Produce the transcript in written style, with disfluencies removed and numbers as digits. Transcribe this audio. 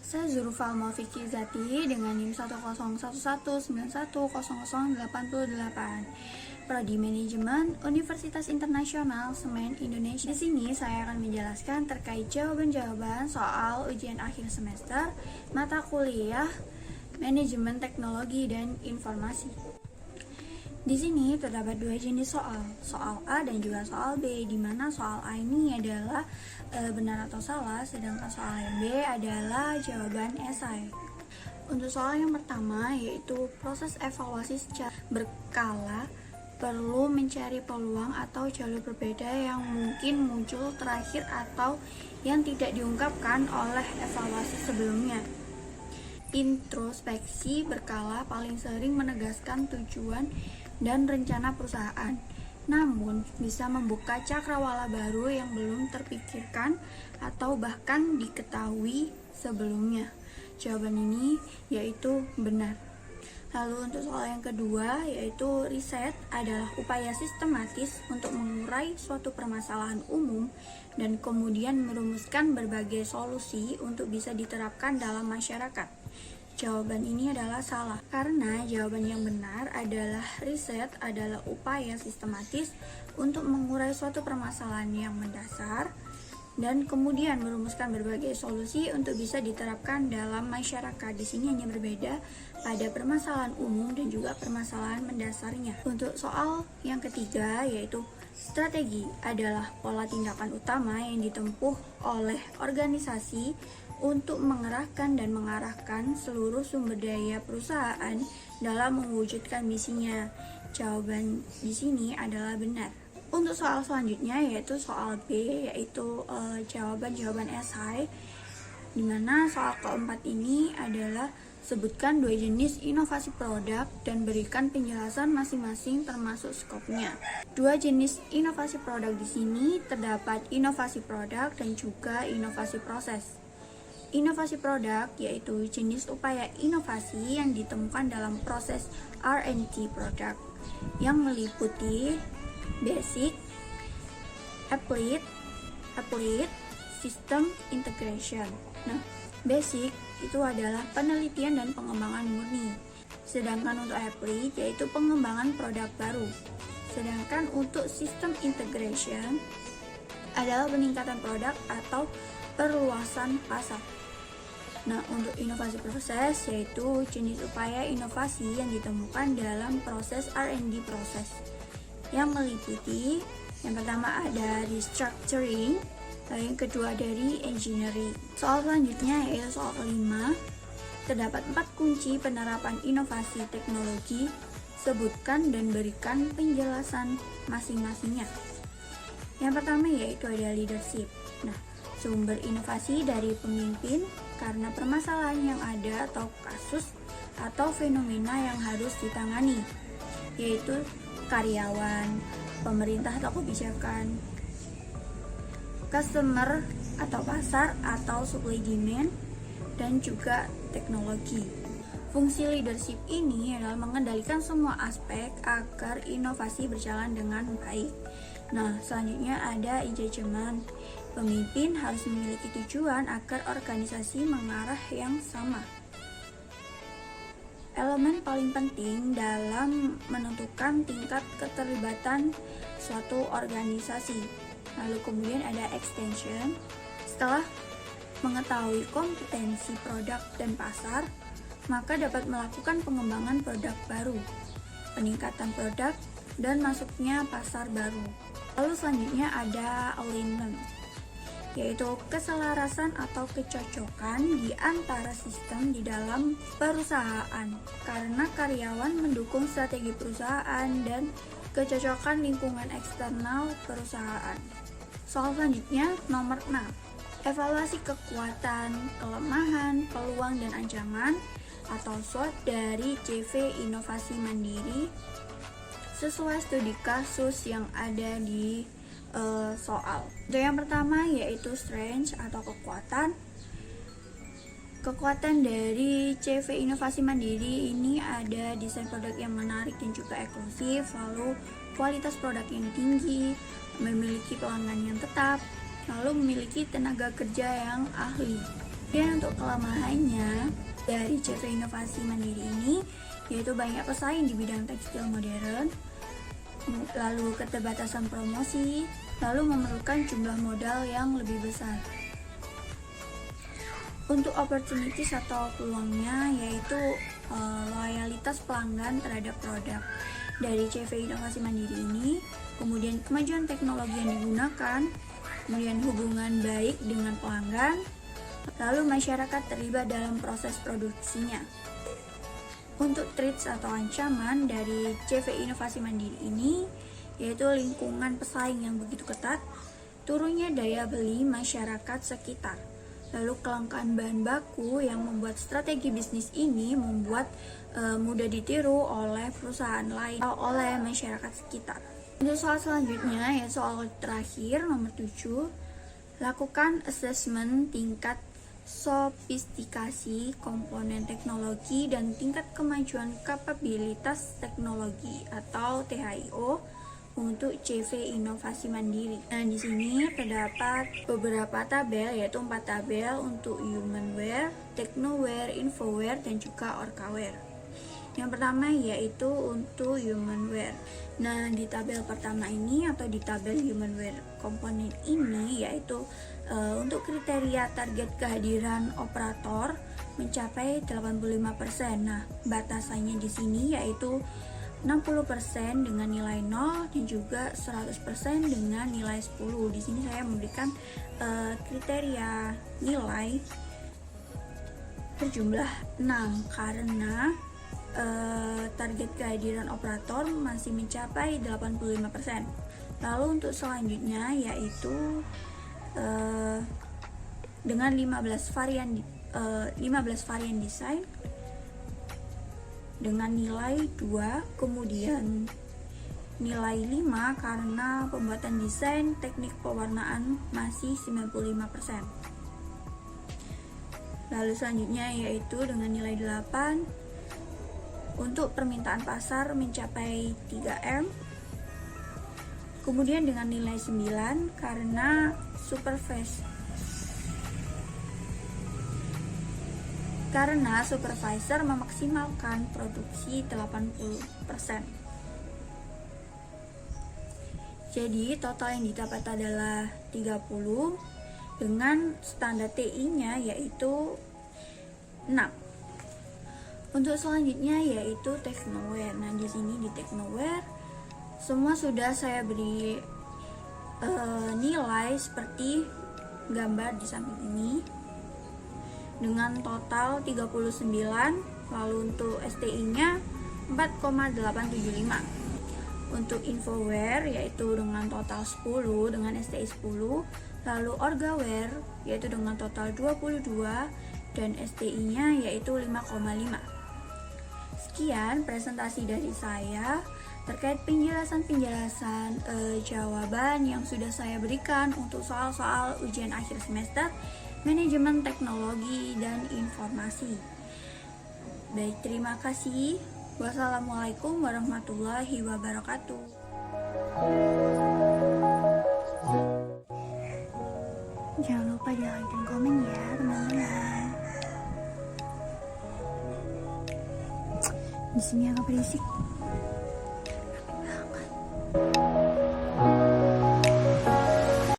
Saya Zurufal Maufiki Zati dengan NIM 10119100888. Prodi Manajemen Universitas Internasional Semen Indonesia. Di sini saya akan menjelaskan terkait jawaban-jawaban soal ujian akhir semester mata kuliah Manajemen Teknologi dan Informasi. Di sini terdapat dua jenis soal A dan juga soal B, di mana soal A ini adalah benar atau salah, sedangkan soal yang B adalah jawaban esai. Untuk soal yang pertama, yaitu proses evaluasi secara berkala perlu mencari peluang atau jalur berbeda yang mungkin muncul terakhir atau yang tidak diungkapkan oleh evaluasi sebelumnya. Introspeksi berkala paling sering menegaskan tujuan dan rencana perusahaan, namun bisa membuka cakrawala baru yang belum terpikirkan atau bahkan diketahui sebelumnya. Jawaban ini yaitu benar. Lalu untuk soal yang kedua, yaitu riset adalah upaya sistematis untuk mengurai suatu permasalahan umum dan kemudian merumuskan berbagai solusi untuk bisa diterapkan dalam masyarakat. Jawaban ini adalah salah, karena jawaban yang benar adalah riset adalah upaya sistematis untuk mengurai suatu permasalahan yang mendasar dan kemudian merumuskan berbagai solusi untuk bisa diterapkan dalam masyarakat. Di sini hanya berbeda pada permasalahan umum dan juga permasalahan mendasarnya. Untuk soal yang ketiga, yaitu strategi adalah pola tindakan utama yang ditempuh oleh organisasi untuk mengerahkan dan mengarahkan seluruh sumber daya perusahaan dalam mewujudkan misinya. Jawaban di sini adalah benar. Untuk soal selanjutnya, yaitu soal B, yaitu jawaban-jawaban esai, di mana soal keempat ini adalah sebutkan dua jenis inovasi produk dan berikan penjelasan masing-masing termasuk skopnya. Dua jenis inovasi produk di sini terdapat inovasi produk dan juga inovasi proses. Inovasi produk yaitu jenis upaya inovasi yang ditemukan dalam proses R&D produk yang meliputi basic, applied, system integration. Nah, basic itu adalah penelitian dan pengembangan murni. Sedangkan untuk applied yaitu pengembangan produk baru. Sedangkan untuk system integration adalah peningkatan produk atau perluasan pasar. Nah, untuk inovasi proses yaitu jenis upaya inovasi yang ditemukan dalam proses R&D proses yang meliputi yang pertama ada restructuring, yang kedua dari engineering. Soal selanjutnya yaitu soal kelima. Terdapat 4 kunci penerapan inovasi teknologi, sebutkan dan berikan penjelasan masing-masingnya. Yang pertama yaitu ada leadership. Nah, sumber inovasi dari pemimpin karena permasalahan yang ada atau kasus atau fenomena yang harus ditangani, yaitu karyawan, pemerintah atau kebijakan, customer atau pasar atau supply demand, dan juga teknologi. Fungsi leadership ini adalah mengendalikan semua aspek agar inovasi berjalan dengan baik. Nah, selanjutnya ada engagement. Pemimpin harus memiliki tujuan agar organisasi mengarah yang sama. Elemen paling penting dalam menentukan tingkat keterlibatan suatu organisasi. Lalu kemudian ada extension. Setelah mengetahui kompetensi produk dan pasar, maka dapat melakukan pengembangan produk baru, peningkatan produk, dan masuknya pasar baru. Lalu selanjutnya ada alignment, yaitu keselarasan atau kecocokan di antara sistem di dalam perusahaan karena karyawan mendukung strategi perusahaan dan kecocokan lingkungan eksternal perusahaan. Soal selanjutnya nomor 6. Evaluasi kekuatan, kelemahan, peluang dan ancaman atau SWOT dari CV Inovasi Mandiri sesuai studi kasus yang ada di soal. Untuk yang pertama yaitu strength atau kekuatan. Kekuatan dari CV Inovasi Mandiri ini ada desain produk yang menarik dan juga eksklusif, lalu kualitas produk yang tinggi, memiliki pelanggan yang tetap, lalu memiliki tenaga kerja yang ahli. Dan untuk kelemahannya dari CV Inovasi Mandiri ini yaitu banyak pesaing di bidang tekstil modern, lalu keterbatasan promosi, lalu memerlukan jumlah modal yang lebih besar. Untuk opportunities atau peluangnya yaitu loyalitas pelanggan terhadap produk dari CV Inovasi Mandiri ini, kemudian kemajuan teknologi yang digunakan, kemudian hubungan baik dengan pelanggan, lalu masyarakat terlibat dalam proses produksinya. Untuk threats atau ancaman dari CV Inovasi Mandiri ini yaitu lingkungan pesaing yang begitu ketat, turunnya daya beli masyarakat sekitar, lalu kelangkaan bahan baku yang membuat strategi bisnis ini membuat mudah ditiru oleh perusahaan lain atau oleh masyarakat sekitar. Untuk soal selanjutnya, yaitu soal terakhir nomor 7, lakukan assessment tingkat sofistikasi komponen teknologi dan tingkat kemajuan kapabilitas teknologi atau THIO untuk CV Inovasi Mandiri. Nah, di sini terdapat beberapa tabel, yaitu 4 tabel untuk humanware, technoware, infoware, dan juga orkaware. Yang pertama yaitu untuk humanware. Nah, di tabel pertama ini atau di tabel humanware komponen ini yaitu untuk kriteria target kehadiran operator mencapai 85%. Nah, batasannya di sini yaitu 60% dengan nilai 0 dan juga 100% dengan nilai 10. Di sini saya memberikan kriteria nilai berjumlah 6 karena target kehadiran operator masih mencapai 85%. Lalu untuk selanjutnya yaitu dengan 15 varian desain dengan nilai 2, kemudian nilai 5 karena pembuatan desain teknik pewarnaan masih 95%. Lalu selanjutnya yaitu dengan nilai 8 untuk permintaan pasar mencapai 3M. Kemudian dengan nilai 9 karena supervisor memaksimalkan produksi 80%. Jadi total yang didapat adalah 30 dengan standar TI-nya yaitu 6. Untuk selanjutnya yaitu technoware. Nah, di sini di technoware semua sudah saya beri nilai seperti gambar di samping ini dengan total 39. Lalu untuk STI-nya 4,875. Untuk infoware yaitu dengan total 10 dengan STI 10. Lalu orgaware yaitu dengan total 22 dan STI-nya yaitu 5,5. Sekian presentasi dari saya terkait penjelasan jawaban yang sudah saya berikan untuk soal-soal ujian akhir semester manajemen teknologi dan informasi. Baik, terima kasih. Wassalamualaikum warahmatullahi wabarakatuh. Jangan lupa di like dan komen ya, teman-teman. Di sini agak berisik.